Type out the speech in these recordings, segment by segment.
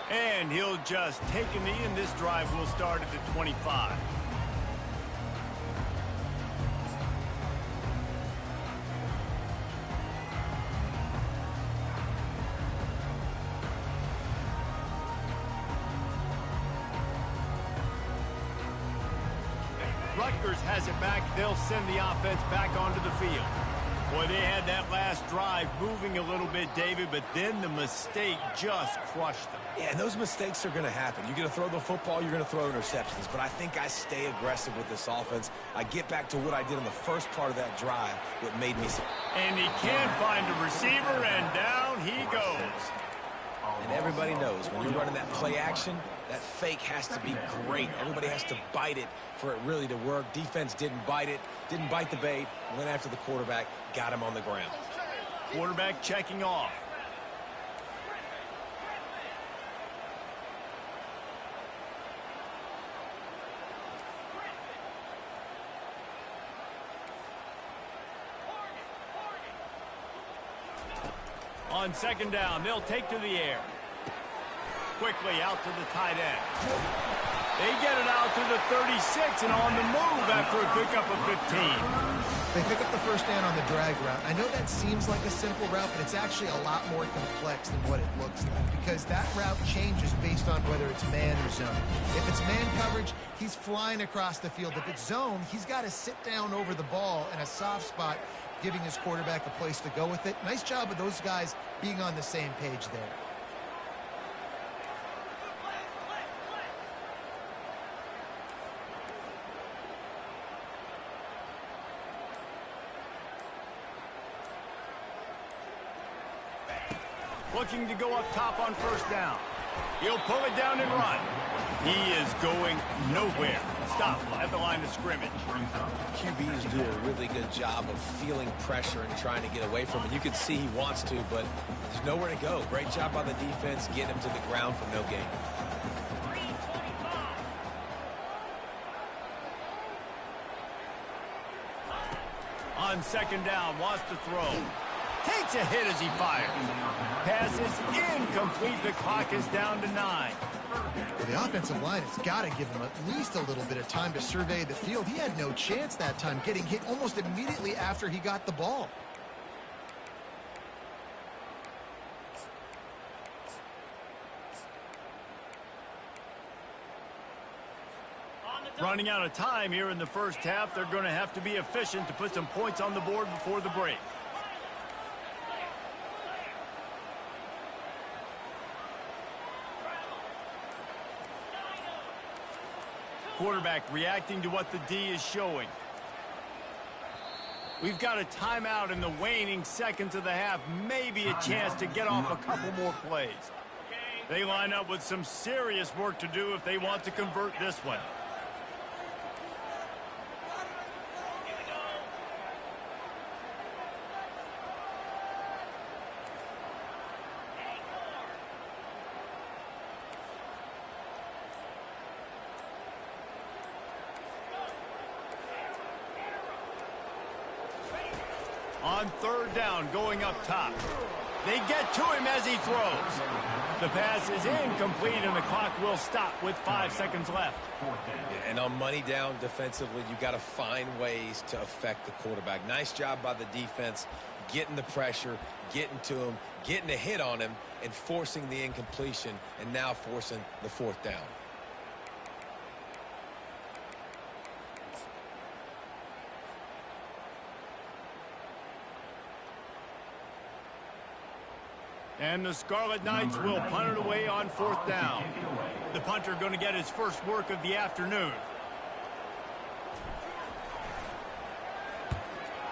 And he'll just take a knee, and this drive will start at the 25. Rutgers has it back. They'll send the offense back onto the field. Boy, they had that last drive moving a little bit, David, but then the mistake just crushed them. Yeah, and those mistakes are going to happen. You're going to throw the football, you're going to throw interceptions. But I think I stay aggressive with this offense. I get back to what I did in the first part of that drive, what made me... And he can find a receiver, and down he goes. And everybody knows when you're running that play action, that fake has to be great. Everybody has to bite it for it really to work. Defense didn't bite it, didn't bite the bait, went after the quarterback, got him on the ground. Quarterback checking off. On second down, they'll take to the air. Quickly out to the tight end. They get it out to the 36 and on the move after a pickup of 15. They pick up the first down on the drag route. I know that seems like a simple route, but it's actually a lot more complex than what it looks like because that route changes based on whether it's man or zone. If it's man coverage, he's flying across the field. If it's zone, he's got to sit down over the ball in a soft spot, giving his quarterback a place to go with it. Nice job of those guys being on the same page there. Looking to go up top on first down. He'll pull it down and run. He is going nowhere. Stop at the line of scrimmage. QBs do a really good job of feeling pressure and trying to get away from it. You can see he wants to, but there's nowhere to go. Great job by the defense, getting him to the ground for no gain. On second down, wants to throw. Takes a hit as he fires. Pass is incomplete. The clock is down to 9. Well, the offensive line has got to give him at least a little bit of time to survey the field. He had no chance that time, getting hit almost immediately after he got the ball. Running out of time here in the first half. They're going to have to be efficient to put some points on the board before the break. Quarterback reacting to what the D is showing. We've got a timeout in the waning seconds of the half. Maybe a chance to get off a couple more plays. They line up with some serious work to do if they want to convert this one. On third down, going up top. They get to him as he throws. The pass is incomplete, and the clock will stop with 5 seconds left. Yeah, and on money down defensively, you got to find ways to affect the quarterback. Nice job by the defense, getting the pressure, getting to him, getting a hit on him, and forcing the incompletion, and now forcing the fourth down. And the Scarlet Knights will punt it away on fourth down. The punter going to get his first work of the afternoon.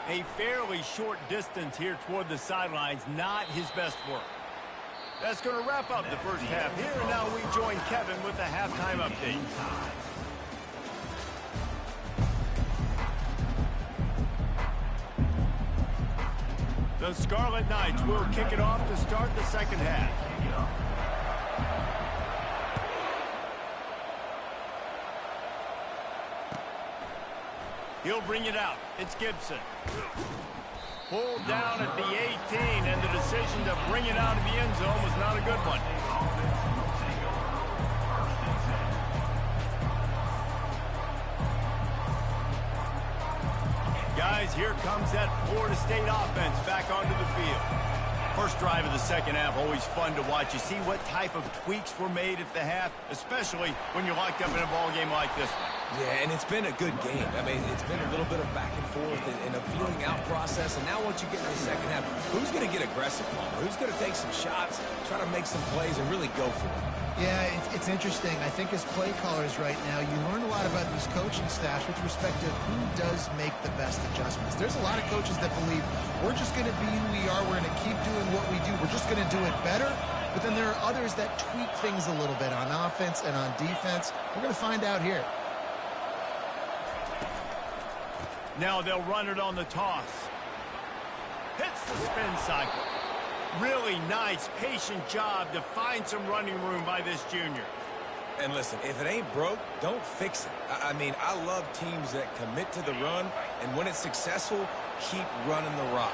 A fairly short distance here toward the sidelines, not his best work. That's going to wrap up the first half here, and now we join Kevin with the halftime update. The Scarlet Knights will kick it off to start the second half. He'll bring it out. It's Gibson. Pulled down at the 18, and the decision to bring it out of the end zone was not a good one. guys, here comes that Florida State offense back onto the field. First drive of the second half, always fun to watch. You see what type of tweaks were made at the half, especially when you're locked up in a ball game like this one. Yeah, and it's been a good game. I mean, it's been a little bit of back and forth and a feeling out process. And now once you get in the second half, who's going to get aggressive, Palmer? Who's going to take some shots, try to make some plays, and really go for it? Yeah, it's interesting. I think as play callers right now, you learn a lot about these coaching staffs with respect to who does make the best adjustments. There's a lot of coaches that believe we're just going to be who we are. We're going to keep doing what we do. We're just going to do it better. But then there are others that tweak things a little bit on offense and on defense. We're going to find out here. Now they'll run it on the toss. Hits the spin cycle. Really nice, patient job to find some running room by this junior. And listen, if it ain't broke, don't fix it. I mean, I love teams that commit to the run, and when it's successful, keep running the rock.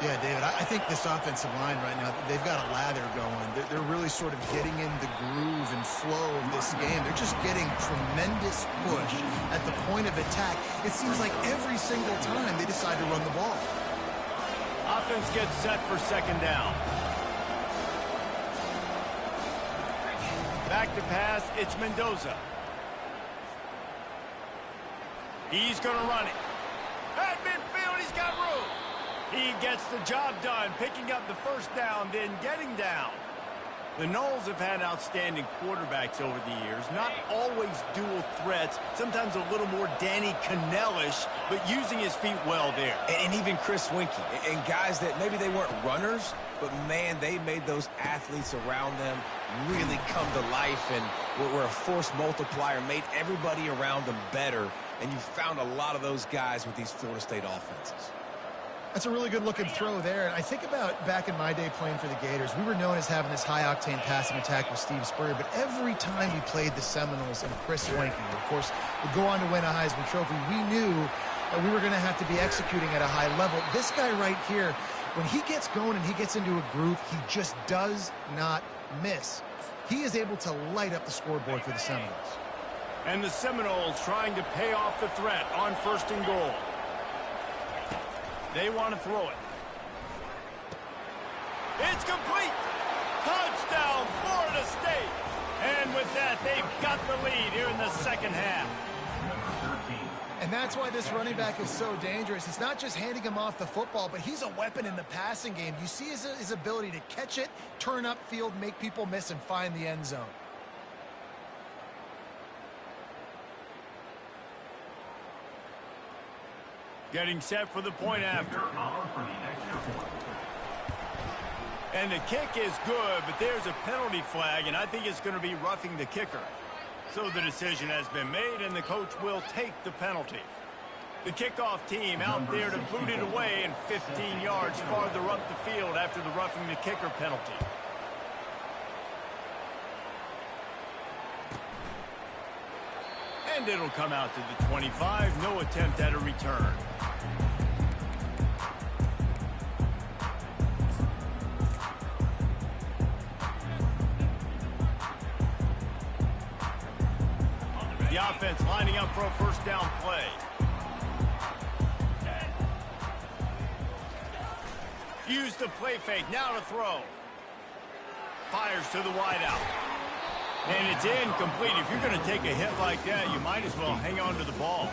Yeah, David, I think this offensive line right now, they've got a lather going. They're really sort of getting in the groove and flow of this game. They're just getting tremendous push at the point of attack. It seems like every single time they decide to run the ball. Offense gets set for second down. Back to pass, it's Mendoza. He's going to run it. At midfield, he's got room. He gets the job done, picking up the first down, then getting down. The Noles have had outstanding quarterbacks over the years, not always dual threats, sometimes a little more Danny Cannell-ish, but using his feet well there. And even Chris Winkie, and guys that maybe they weren't runners, but man, they made those athletes around them really come to life and were a force multiplier, made everybody around them better, and you found a lot of those guys with these Florida State offenses. That's a really good-looking throw there. And I think about back in my day playing for the Gators, we were known as having this high-octane passing attack with Steve Spurrier, but every time we played the Seminoles and Chris Winkie, of course, would go on to win a Heisman Trophy, we knew that we were going to have to be executing at a high level. This guy right here, when he gets going and he gets into a groove, he just does not miss. He is able to light up the scoreboard for the Seminoles. And the Seminoles trying to pay off the threat on first and goal. They want to throw it. It's complete. Touchdown, Florida State. And with that, they've got the lead here in the second half. And that's why this running back is so dangerous. It's not just handing him off the football, but he's a weapon in the passing game. You see his ability to catch it, turn upfield, make people miss, and find the end zone. Getting set for the point after. And the kick is good, but there's a penalty flag, and I think it's going to be roughing the kicker. So the decision has been made, and the coach will take the penalty. The kickoff team out there to boot it away and 15 yards farther up the field after the roughing the kicker penalty. And it'll come out to the 25. No attempt at a return. The offense lining up for a first down play. Use the play fake. Now to throw. Fires to the wideout. And it's incomplete. If you're going to take a hit like that, you might as well hang on to the ball.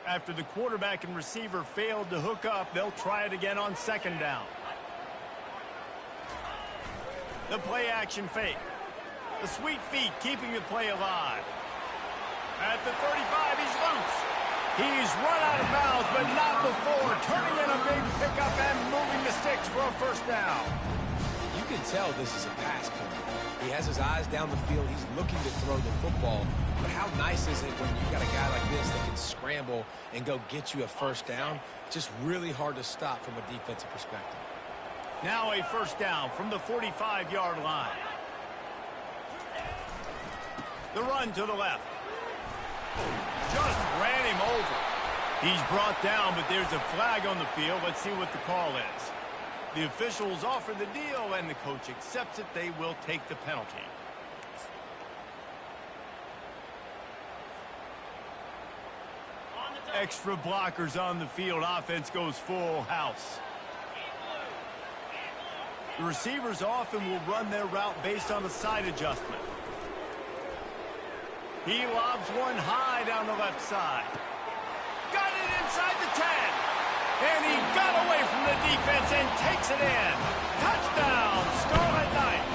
After the quarterback and receiver failed to hook up, they'll try it again on second down. The play action fake. The sweet feet keeping the play alive. At the 35, he's loose. He's run out of bounds, but not before turning in a big pickup and moving the sticks for a first down. You can tell this is a pass play. He has his eyes down the field. He's looking to throw the football. But how nice is it when you've got a guy like this that can scramble and go get you a first down? Just really hard to stop from a defensive perspective. Now a first down from the 45-yard line. The run to the left. Just ran him over. He's brought down, but there's a flag on the field. Let's see what the call is. The officials offer the deal, and the coach accepts it. They will take the penalty. Extra blockers on the field. Offense goes full house. The receivers often will run their route based on a side adjustment. He lobs one high down the left side. Got it inside the 10. And he got away from the defense and takes it in. Touchdown, Scarlet Knights.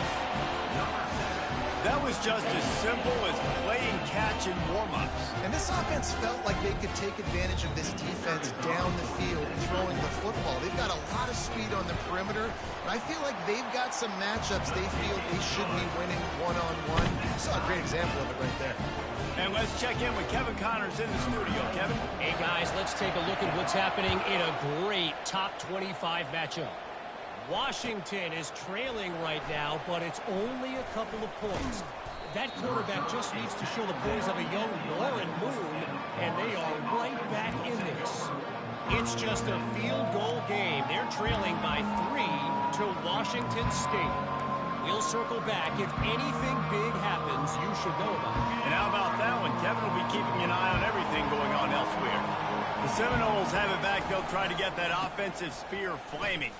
That was just as simple as playing catch in warm-ups. And this offense felt like they could take advantage of this defense down the field throwing the football. They've got a lot of speed on the perimeter, but I feel like they've got some matchups they feel they should be winning one-on-one. You saw a great example of it right there. And let's check in with Kevin Connors in the studio. Kevin? Hey, guys, let's take a look at what's happening in a great top 25 matchup. Washington is trailing right now, but it's only a couple of points. That quarterback just needs to show the poise of a young Warren Moon, and they are right back in this. It's just a field goal game. They're trailing by 3 to Washington State. We'll circle back. If anything big happens, you should know about it. And how about that one? Kevin will be keeping an eye on everything going on elsewhere. The Seminoles have it back. They'll try to get that offensive spear flaming.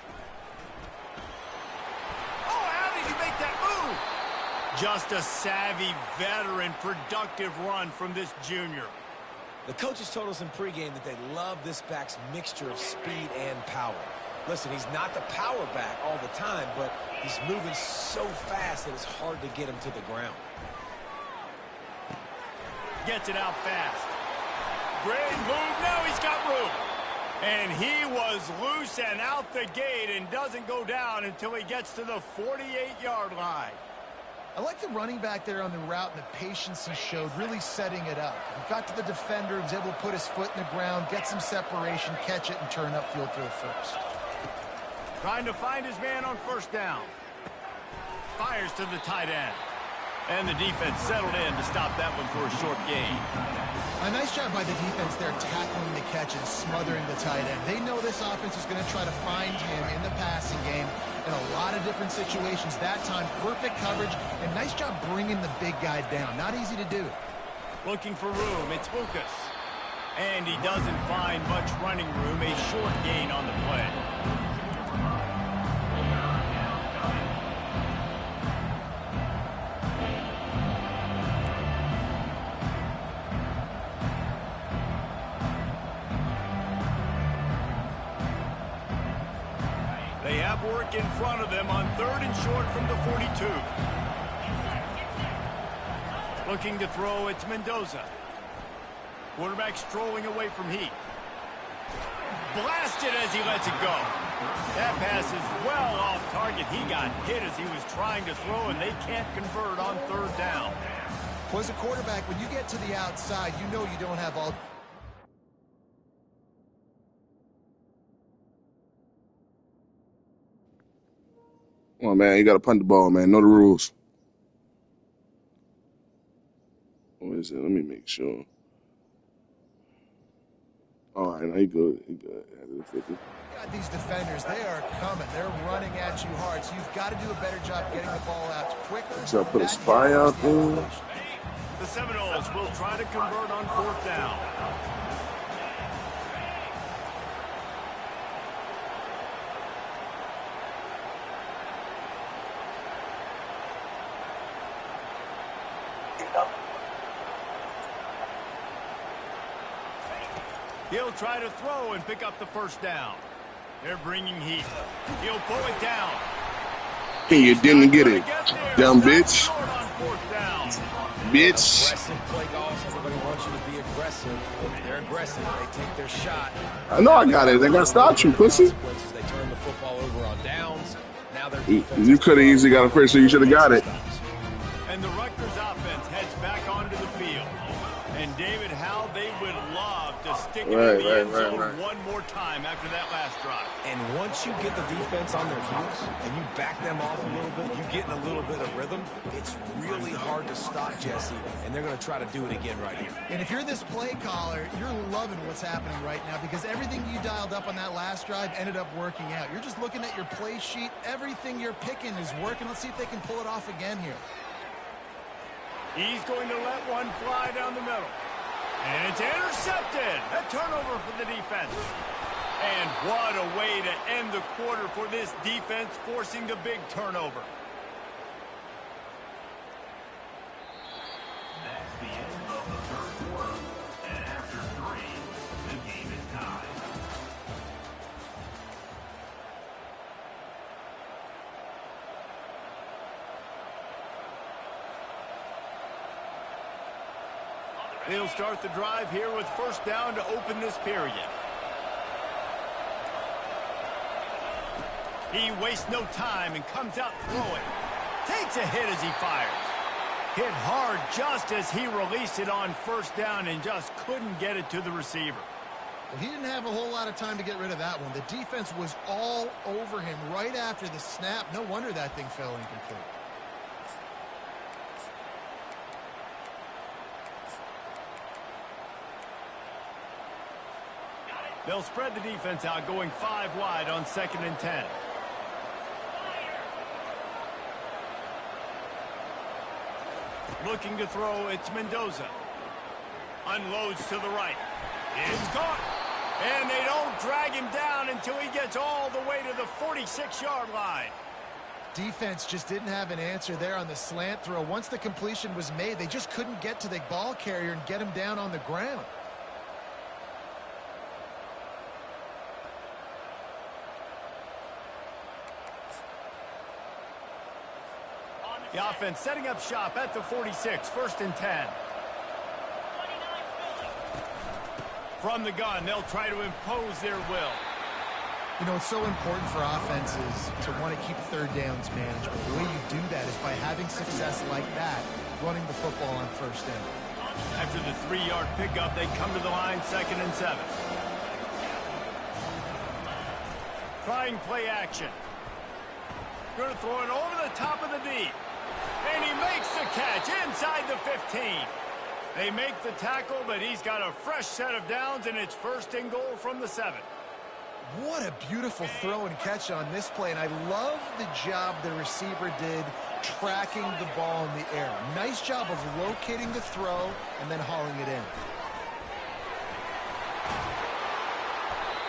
Make that move. Just a savvy, veteran, productive run from this junior. The coaches told us in pregame that they love this back's mixture of speed and power. Listen, he's not the power back all the time, but he's moving so fast that it's hard to get him to the ground. Gets it out fast. Great move. Now he's got room. And he was loose and out the gate and doesn't go down until he gets to the 48-yard line. I like the running back there on the route and the patience he showed, really setting it up. He got to the defender, was able to put his foot in the ground, get some separation, catch it, and turn upfield for the first. Trying to find his man on first down. Fires to the tight end. And the defense settled in to stop that one for a short gain. A nice job by the defense there tackling the catch and smothering the tight end. They know this offense is going to try to find him in the passing game in a lot of different situations. That time, perfect coverage, and nice job bringing the big guy down. Not easy to do. Looking for room, it's Lucas. And he doesn't find much running room, a short gain on the play. They have work in front of them on 3rd and short from the 42. Looking to throw, it's Mendoza. Quarterback strolling away from Heat. Blasted as he lets it go. That pass is well off target. He got hit as he was trying to throw, and they can't convert on 3rd down. Well, as a quarterback, when you get to the outside, you know you don't have all... Come on, man. You got to punt the ball, man. Know the rules. What is it? Let me make sure. All right, now he good. He good. Got these defenders. They are coming. They're running at you hard. So you've got to do a better job getting the ball out quicker. So I put a spy out there. The Seminoles will try to convert on 4th down. He'll try to throw and pick up the 1st down. They're bringing heat. He'll pull it down. Hey, you didn't get it. Dumb bitch. Bitch. Aggressive play golf. Everybody wants you to be aggressive. They're aggressive. They take their shot. I know I got it. They got to stop you, pussy. They turn the football over on downs. Now they're You could have easily got a first, so you should have got it. And the Rutgers offense heads back onto the field. And, David, how they would love to stick it in the end zone one more time after that last drive. And once you get the defense on their heels and you back them off a little bit, you get in a little bit of rhythm, it's really hard to stop, Jesse, and they're going to try to do it again right here. And if you're this play caller, you're loving what's happening right now because everything you dialed up on that last drive ended up working out. You're just looking at your play sheet. Everything you're picking is working. Let's see if they can pull it off again here. He's going to let one fly down the middle. And it's intercepted. A turnover for the defense. And what a way to end the quarter for this defense, forcing the big turnover. That's the end of the third quarter. And after 3, the game is tied. They'll start the drive here with first down to open this period. He wastes no time and comes out throwing. Takes a hit as he fires. Hit hard just as he released it on first down and just couldn't get it to the receiver. Well, he didn't have a whole lot of time to get rid of that one. The defense was all over him right after the snap. No wonder that thing fell incomplete. They'll spread the defense out, going 5 wide on 2nd and 10. Looking to throw, it's Mendoza. Unloads to the right. It's caught. And they don't drag him down until he gets all the way to the 46-yard line. Defense just didn't have an answer there on the slant throw. Once the completion was made, they just couldn't get to the ball carrier and get him down on the ground. The offense setting up shop at the 46, 1st and 10. From the gun, they'll try to impose their will. You know, it's so important for offenses to want to keep third downs manageable. The way you do that is by having success like that, running the football on first down. After the 3-yard pickup, they come to the line, 2nd and 7. Trying play action. Going to throw it over the top of the D. And he makes the catch inside the 15. They make the tackle, but he's got a fresh set of downs, and it's 1st and goal from the 7. What a beautiful throw and catch on this play, and I love the job the receiver did tracking the ball in the air. Nice job of locating the throw and then hauling it in.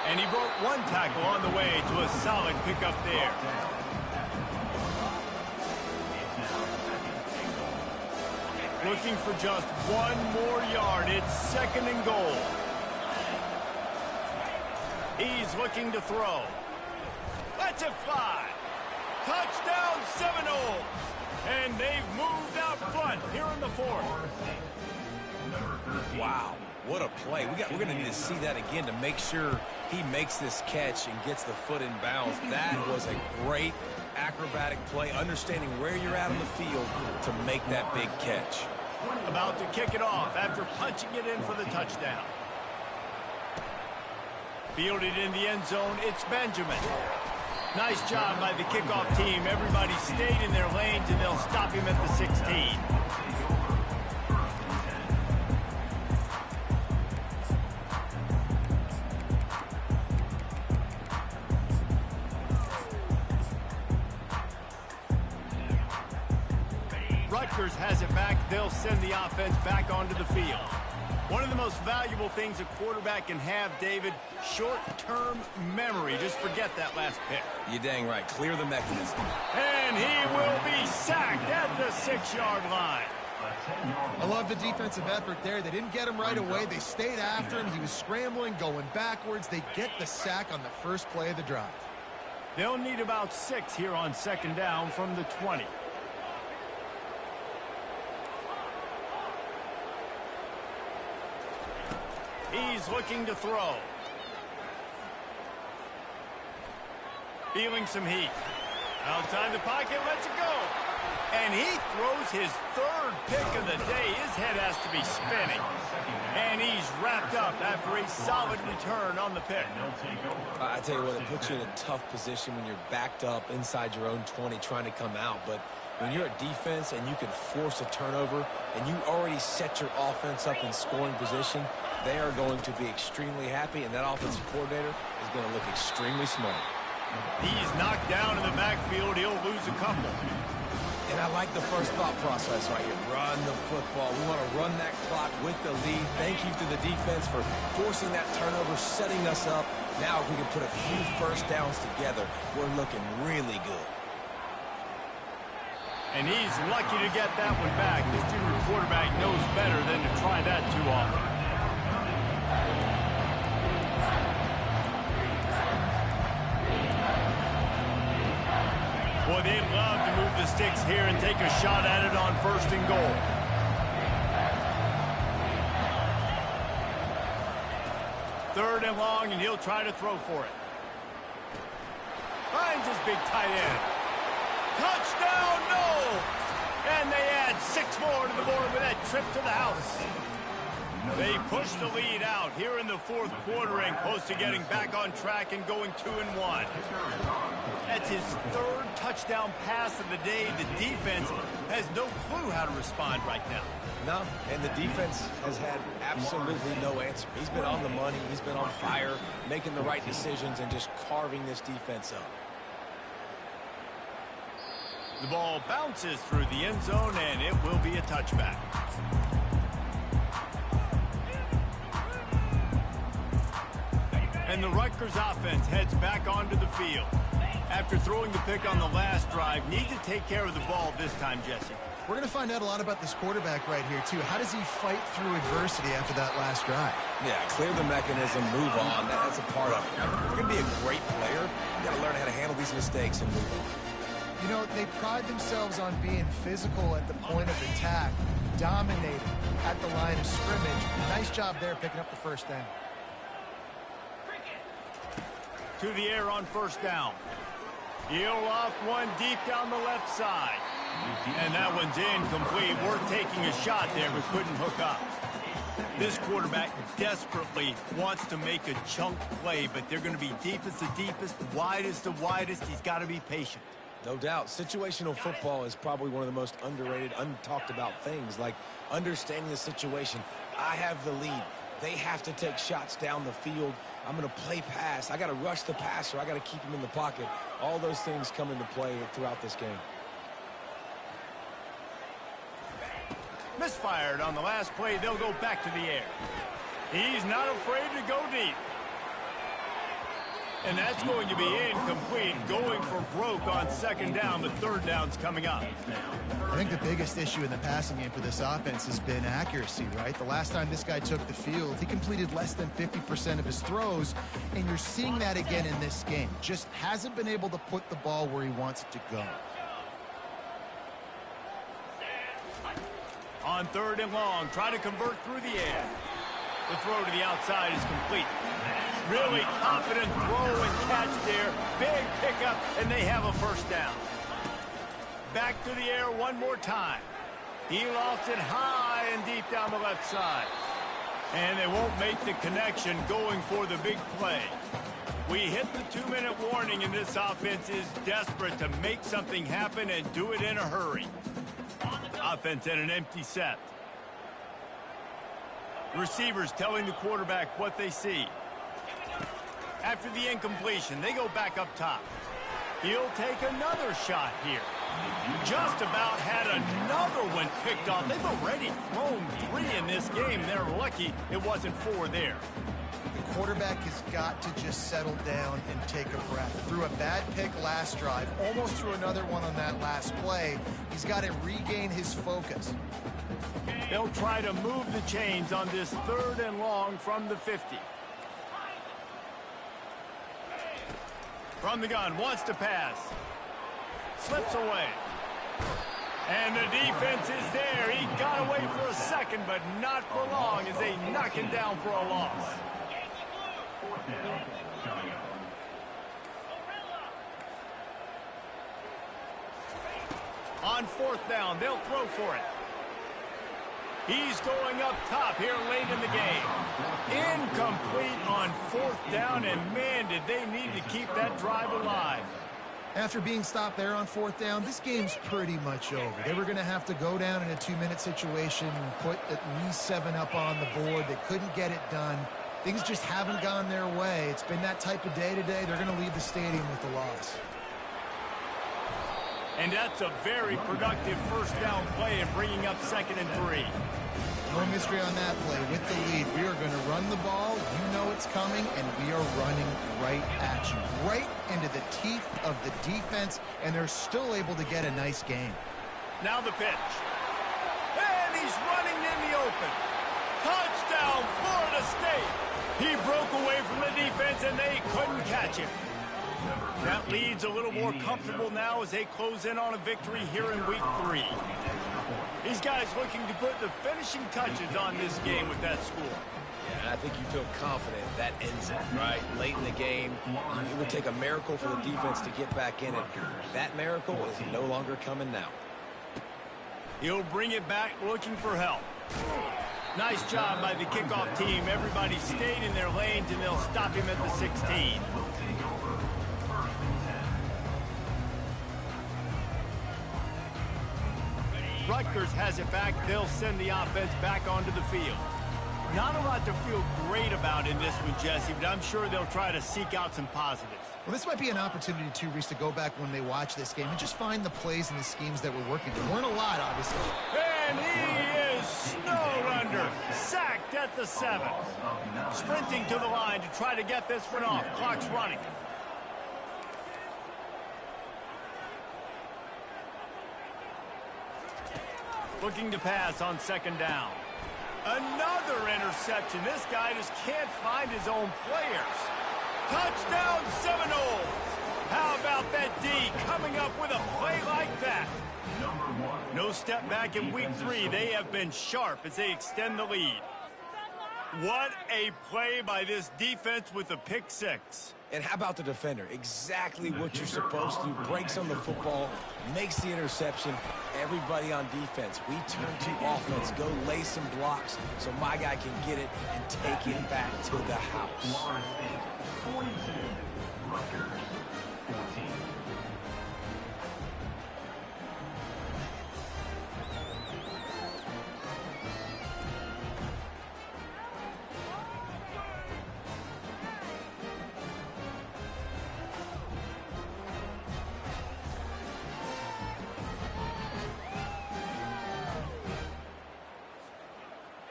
And he broke one tackle on the way to a solid pickup there. Looking for just one more yard. It's 2nd and goal. He's looking to throw. Lets it fly. Touchdown Seminoles. And they've moved out front here in the 4th. Wow, what a play. We're going to need to see that again to make sure he makes this catch and gets the foot in bounds. That was a great acrobatic play, understanding where you're at on the field to make that big catch. About to kick it off after punching it in for the touchdown. Fielded in the end zone, it's Benjamin. Nice job by the kickoff team. Everybody stayed in their lanes, and they'll stop him at the 16. Rutgers has it back. They'll send the offense back onto the field. One of the most valuable things a quarterback can have, David, short-term memory. Just forget that last pick. You're dang right. Clear the mechanism. And he will be sacked at the 6-yard line. I love the defensive effort there. They didn't get him right away. They stayed after him. He was scrambling, going backwards. They get the sack on the first play of the drive. They'll need about 6 here on 2nd down from the 20. He's looking to throw. Feeling some heat. Outside the pocket, lets it go. And he throws his 3rd pick of the day. Is head has to be spinning. And he's wrapped up after a solid return on the pick. I tell you what, it puts you in a tough position when you're backed up inside your own 20 trying to come out. But when you're a defense and you can force a turnover and you already set your offense up in scoring position, they are going to be extremely happy, and that offensive coordinator is going to look extremely smart. He's knocked down in the backfield. He'll lose a couple. And I like the first thought process right here. Run the football. We want to run that clock with the lead. Thank you to the defense for forcing that turnover, setting us up. Now if we can put a few first downs together, we're looking really good. And he's lucky to get that one back. This junior quarterback knows better than to try that too often. Boy, they'd love to move the sticks here and take a shot at it on 1st and goal. Third and long, and he'll try to throw for it. Finds his big tight end. Touchdown, no! And they add 6 more to the board with that trip to the house. They push the lead out here in the 4th quarter and close to getting back on track and going 2-1. That's his 3rd touchdown pass of the day. The defense has no clue how to respond right now. No, and the defense has had absolutely no answer. He's been on the money. He's been on fire, making the right decisions and just carving this defense up. The ball bounces through the end zone, and it will be a touchback. And the Rutgers offense heads back onto the field. After throwing the pick on the last drive, need to take care of the ball this time, Jesse. We're going to find out a lot about this quarterback right here, too. How does he fight through adversity after that last drive? Yeah, clear the mechanism, move on. That's a part of it. If you're going to be a great player, you got to learn how to handle these mistakes and move on. You know, they pride themselves on being physical at the point of attack, dominating at the line of scrimmage. Nice job there picking up the first down. To the air on 1st down. He'll loft one deep down the left side. And that one's incomplete. We're taking a shot there, but couldn't hook up. This quarterback desperately wants to make a chunk play, but they're going to be deepest to deepest, widest to widest. He's got to be patient. No doubt. Situational football is probably one of the most underrated, untalked about things, like understanding the situation. I have the lead. They have to take shots down the field. I'm going to play pass. I got to rush the passer. I got to keep him in the pocket. All those things come into play throughout this game. Misfired on the last play. They'll go back to the air. He's not afraid to go deep. And that's going to be incomplete, going for broke on 2nd down, but 3rd down's coming up. I think the biggest issue in the passing game for this offense has been accuracy, right? The last time this guy took the field, he completed less than 50% of his throws, and you're seeing that again in this game. Just hasn't been able to put the ball where he wants it to go. On 3rd and long, try to convert through the air. The throw to the outside is complete. Really confident throw and catch there. Big pickup, and they have a 1st down. Back to the air one more time. He lofts it high and deep down the left side. And they won't make the connection going for the big play. We hit the 2-minute warning, and this offense is desperate to make something happen and do it in a hurry. Offense at an empty set. Receivers telling the quarterback what they see. After the incompletion, they go back up top. He'll take another shot here. Just about had another one picked off. They've already thrown 3 in this game. They're lucky it wasn't 4 there. The quarterback has got to just settle down and take a breath. Threw a bad pick last drive, almost threw another one on that last play. He's got to regain his focus. They'll try to move the chains on this 3rd and long from the 50. From the gun, wants to pass. Slips away. And the defense is there. He got away for a second, but not for long as they knock him down for a loss. On 4th down, they'll throw for it. He's going up top here late in the game. Incomplete on 4th down, and man, did they need to keep that drive alive. After being stopped there on 4th down, this game's pretty much over. They were going to have to go down in a 2-minute situation and put at least 7 up on the board. They couldn't get it done. Things just haven't gone their way. It's been that type of day today. They're going to leave the stadium with the loss. And that's a very productive 1st down play and bringing up 2nd and 3. No mystery on that play. With the lead, we are going to run the ball. You know it's coming, and we are running right at you, right into the teeth of the defense, and they're still able to get a nice game. Now the pitch. And he's running in the open. Touchdown, Florida State. He broke away from the defense, and they couldn't catch him. That lead's a little more comfortable now as they close in on a victory here in week 3. These guys looking to put the finishing touches on this game with that score. Yeah, I think you feel confident that ends it, right? Late in the game, it would take a miracle for the defense to get back in it. That miracle is no longer coming now. He'll bring it back looking for help. Nice job by the kickoff team. Everybody stayed in their lanes, and they'll stop him at the 16. Rutgers has it back. They'll send the offense back onto the field. Not a lot to feel great about in this one, Jesse, but I'm sure they'll try to seek out some positives. Well, this might be an opportunity, too, Reese, to go back when they watch this game and just find the plays and the schemes that were working. There weren't a lot, obviously. And he is snowed under. Sacked at the 7. Sprinting to the line to try to get this one off. Clock's running. Looking to pass on 2nd down. Another interception. This guy just can't find his own players. Touchdown, Seminoles. How about that D coming up with a play like that? No step back in week 3. They have been sharp as they extend the lead. What a play by this defense with a pick 6. And how about the defender? Exactly what you're supposed to. Breaks on the football, makes the interception. Everybody on defense, we turn to offense. Go lay some blocks so my guy can get it and take it back to the house. Florida State 42, Rutgers 14.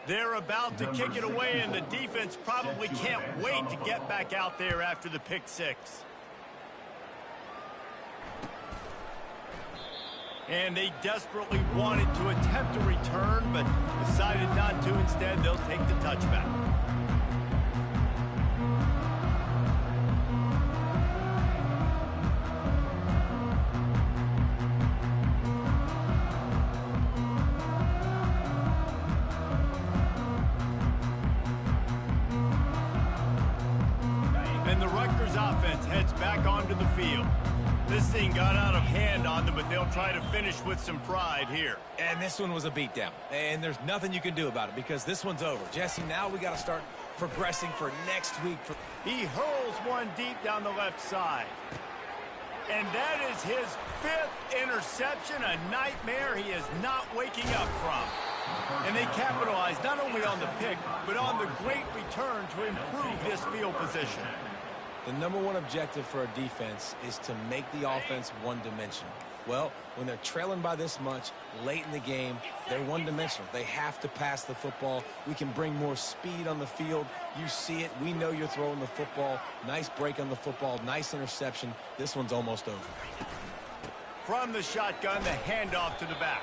They're about to kick it away, and the defense probably can't wait to get back out there after the pick 6. And they desperately wanted to attempt a return, but decided not to. Instead, they'll take the touchback. And the Rutgers offense heads back onto the field. This thing got out of hand on them, but they'll try to finish with some pride here. And this one was a beatdown. And there's nothing you can do about it because this one's over. Jesse, now we got to start progressing for next week. He hurls one deep down the left side. And that is his 5th interception, a nightmare he is not waking up from. And they capitalize not only on the pick, but on the great return to improve this field position. The number one objective for a defense is to make the offense one-dimensional. Well, when they're trailing by this much late in the game, they're one-dimensional. They have to pass the football. We can bring more speed on the field. You see it. We know you're throwing the football. Nice break on the football. Nice interception. This one's almost over. From the shotgun, the handoff to the back.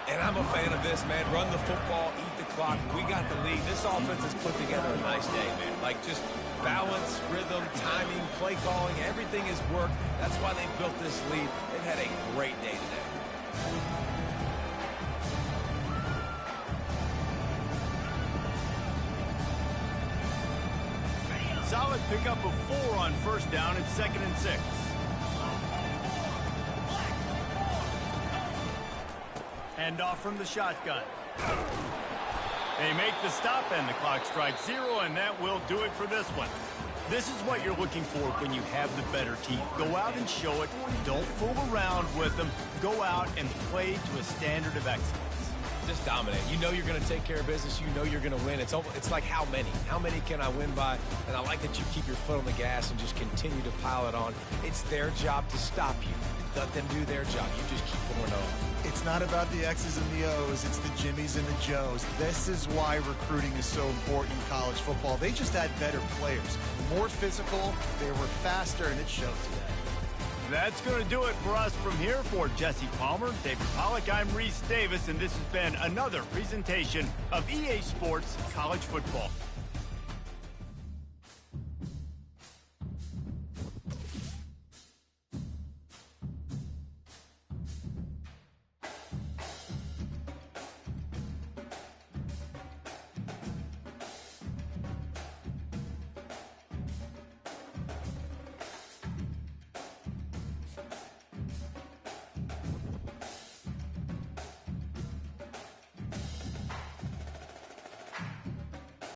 And I'm a fan of this, man. Run the football, eat the clock. We got the lead. This offense has put together a nice day, man. Like just balance, rhythm, timing, play calling, everything has worked. That's why they built this lead. They've had a great day today. Solid pickup of 4 on 1st down and 2nd and 6. Handoff from the shotgun. They make the stop, and the clock strikes 0, and that will do it for this one. This is what you're looking for when you have the better team. Go out and show it. Don't fool around with them. Go out and play to a standard of excellence. Just dominate. You know you're going to take care of business. You know you're going to win. It's like how many? How many can I win by? And I like that you keep your foot on the gas and just continue to pile it on. It's their job to stop you. Let them do their job. You just keep going on. It's not about the X's and the O's. It's the Jimmies and the Joes. This is why recruiting is so important in college football. They just had better players. More physical, they were faster, and it showed today. That's going to do it for us from here. For Jesse Palmer, David Pollack, I'm Reese Davis, and this has been another presentation of EA Sports College Football.